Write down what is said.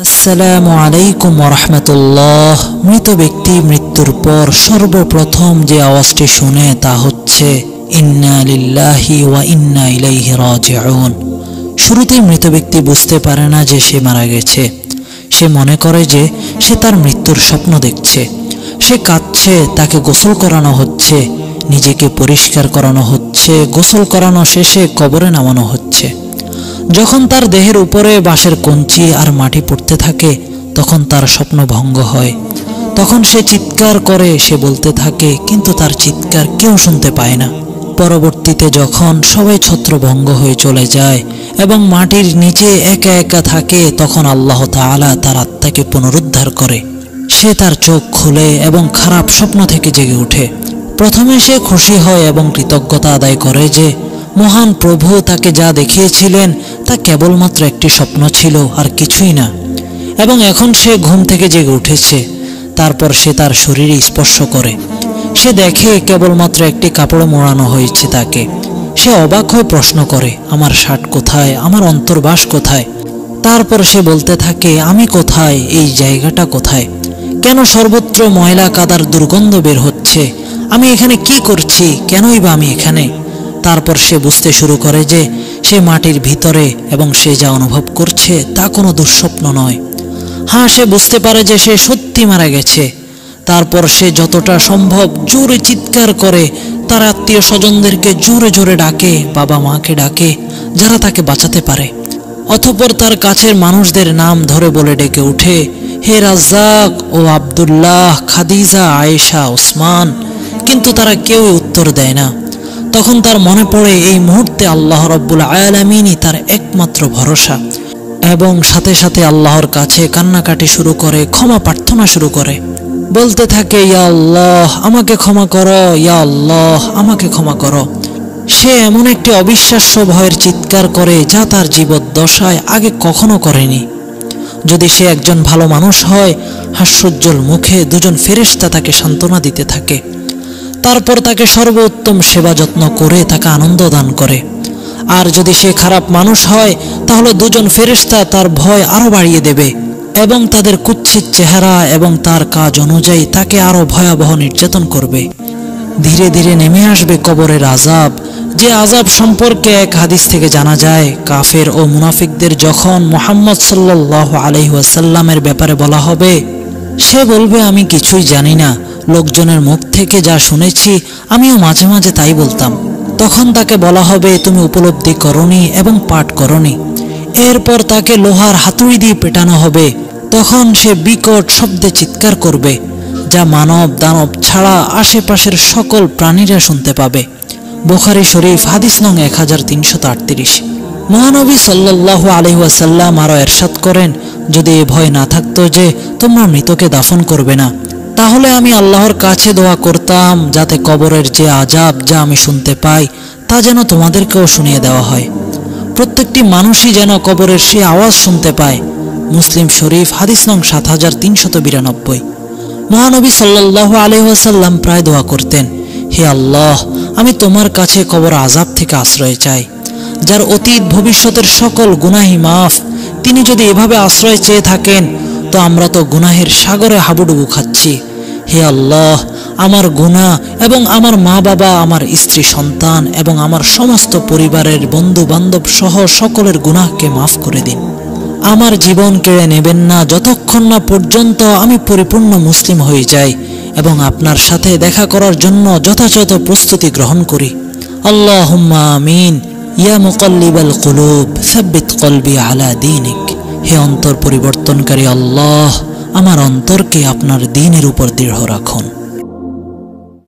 আসসালামু আলাইকুম ওয়া রাহমাতুল্লাহ। মৃত ব্যক্তি মৃত্যুর পর সর্বপ্রথম যে আওয়াজটি শুনে তা হচ্ছে ইন্না লিল্লাহি ওয়া ইন্না ইলাইহি রাজিউন। শুরুতেই মৃত ব্যক্তি বুঝতে পারে না যে সে মারা গেছে। সে মনে করে যে সে তার মৃত্যুর স্বপ্ন দেখছে। সে কাঁদছে, তাকে গোসল করানো হচ্ছে, নিজেকে পরিষ্কার করানো হচ্ছে, গোসল করানো শেষে কবরে নামানো হচ্ছে। যখন তার দেহের উপরে বাঁশের কঞ্চি আর মাটি পড়তে থাকে তখন তার স্বপ্ন ভঙ্গ হয়। তখন সে চিৎকার করে, সে বলতে থাকে, কিন্তু তার চিৎকার কেউ শুনতে পায় না। পরবর্তীতে যখন সবাই ছত্রভঙ্গ হয়ে চলে যায় এবং মাটির নিচে একা একা থাকে তখন আল্লাহ তাআলা তার আত্মাকে পুনরুদ্ধার করে। সে তার চোখ খুলে এবং খারাপ স্বপ্ন থেকে জেগে ওঠে। প্রথমে সে খুশি হয় এবং কৃতজ্ঞতা আদায় করে যে মহান প্রভু তাকে যা দেখিয়েছিলেন তা কেবলমাত্র একটি স্বপ্ন ছিল আর কিছুই না, এবং এখন সে ঘুম থেকে জেগে উঠেছে। তারপর সে তার শরীরে স্পর্শ করে, সে দেখে কেবলমাত্র একটি কাপড় মোড়ানো হয়েছে তাকে। সে অবাক হয়ে প্রশ্ন করে, আমার শার্ট কোথায়, আমার অন্তর্বাস কোথায়? তারপর সে বলতে থাকে, আমি কোথায়, এই জায়গাটা কোথায়, কেন সর্বত্র ময়লা কাদার দুর্গন্ধ বের হচ্ছে, আমি এখানে কি করছি, কেনই বা আমি এখানে? তারপর সে বুঝতে শুরু করে যে সে মাটির ভিতরে এবং সে যা অনুভব করছে তা কোনো দুঃস্বপ্ন নয়। হ্যাঁ, সে বুঝতে পারে যে সে সত্যি মারা গেছে। তারপর সে যতটা সম্ভব জোরে চিৎকার করে, তার আত্মীয় স্বজনদেরকে জোরে জোরে ডাকে, বাবা মাকে ডাকে যারা তাকে বাঁচাতে পারে। অতঃপর তার কাছের মানুষদের নাম ধরে বলে ডেকে উঠে, হে রাজ্জাক ও আব্দুল্লাহ, খাদিজা, আয়েশা, ওসমান। কিন্তু তারা কেউই উত্তর দেয় না। তখন তার মনে পড়ে এই মুহূর্তে আল্লাহ রাব্বুল আলামিনই তার একমাত্র ভরসা, এবং সাথে সাথে আল্লাহর কাছে কান্নাকাটি শুরু করে, ক্ষমা প্রার্থনা শুরু করে, বলতে থাকে, ইয়া আল্লাহ আমাকে ক্ষমা করো, ইয়া আল্লাহ আমাকে ক্ষমা করো। সে এমন একটি অবিশ্বাস্য ভয়ের চিৎকার করে যা তার জীবদ্দশায় আগে কখনো করেনি। যদি সে একজন ভালো মানুষ হয়, হাস্যোজ্জ্বল মুখে দুজন ফেরেশতা তাকে সান্ত্বনা দিতে থাকে। তারপর তাকে সর্বোত্তম সেবা যত্ন করে তাকে আনন্দ দান করে। আর যদি সে খারাপ মানুষ হয় তাহলে দুজন ফেরেশতা তার ভয় আরো বাড়িয়ে দেবে এবং তাদের কুৎসিত চেহারা এবং তার কাজ অনুযায়ী তাকে আরো ভয়াবহ নির্যাতন করবে। ধীরে ধীরে নেমে আসবে কবরের আযাব, যে আযাব সম্পর্কে এক হাদিস থেকে জানা যায়, কাফের ও মুনাফিকদের যখন মুহাম্মদ সাল্লাল্লাহু আলাইহি ওয়াসাল্লামের ব্যাপারে বলা হবে, সে বলবে, আমি কিছুই জানি না, লোকজনের মুখ থেকে যা শুনেছি আমিও মাঝে মাঝে তাই বলতাম। তখন তাকে বলা হবে, তুমি উপলব্ধি করনি এবং পাঠ করনি। এরপর তাকে লোহার হাতুড়ি দিয়ে পেটানো হবে। তখন সে বিকট শব্দে চিৎকার করবে, যা মানব দানব ছাড়া আশেপাশের সকল প্রাণীরা শুনতে পাবে। বুখারী শরীফ হাদিস নং 1338। মহানবী সাল্লাল্লাহু আলাইহি ওয়াসাল্লাম আরো ইরশাদ করেন, যদি এ ভয় না থাকতো যে তোমরা মৃতকে দাফন করবে না, তাহলে আমি আল্লাহর কাছে দোয়া করতাম যাতে কবরের যে আযাব যা আমি শুনতে পাই তা যেন তোমাদেরকেও শুনিয়ে দেওয়া হয়। প্রত্যেকটি মানুষই যেন কবরের সেই আওয়াজ শুনতে পায়। মুসলিম শরীফ হাদিস নং 7392। মহানবী সাল্লাল্লাহু আলাইহি ওয়াসাল্লাম প্রায় দোয়া করতেন, হে আল্লাহ, আমি তোমার কাছে কবর আযাব থেকে আশ্রয় চাই, যার অতীত ভবিষ্যতের সকল গুনাহি মাফ। তিনি যদি এভাবে আশ্রয় চেয়ে থাকেন তো আমরা তো গুনাহের সাগরে হাবুডুবু খাচ্ছি। হে আল্লাহ, আমার গুনাহ এবং আমার মা বাবা, আমার স্ত্রী সন্তান এবং আমার সমস্ত পরিবারের বন্ধু বান্ধব সহ সকলের গুনাহকে মাফ করে দিন। আমার জীবন কেড়ে নেবেন না যতক্ষণ না পর্যন্ত আমি পরিপূর্ণ মুসলিম হয়ে যাই এবং আপনার সাথে দেখা করার জন্য যথাযথ প্রস্তুতি গ্রহণ করি। আল্লাহুম্মা আমিন। ইয়া মুকাল্লিবাল কুলুব সাব্বিত কলবি আলা দীনিক। হে অন্তর পরিবর্তনকারী আল্লাহ, আমার অন্তরকে আপনার দ্বীনের উপর দৃঢ় রাখুন।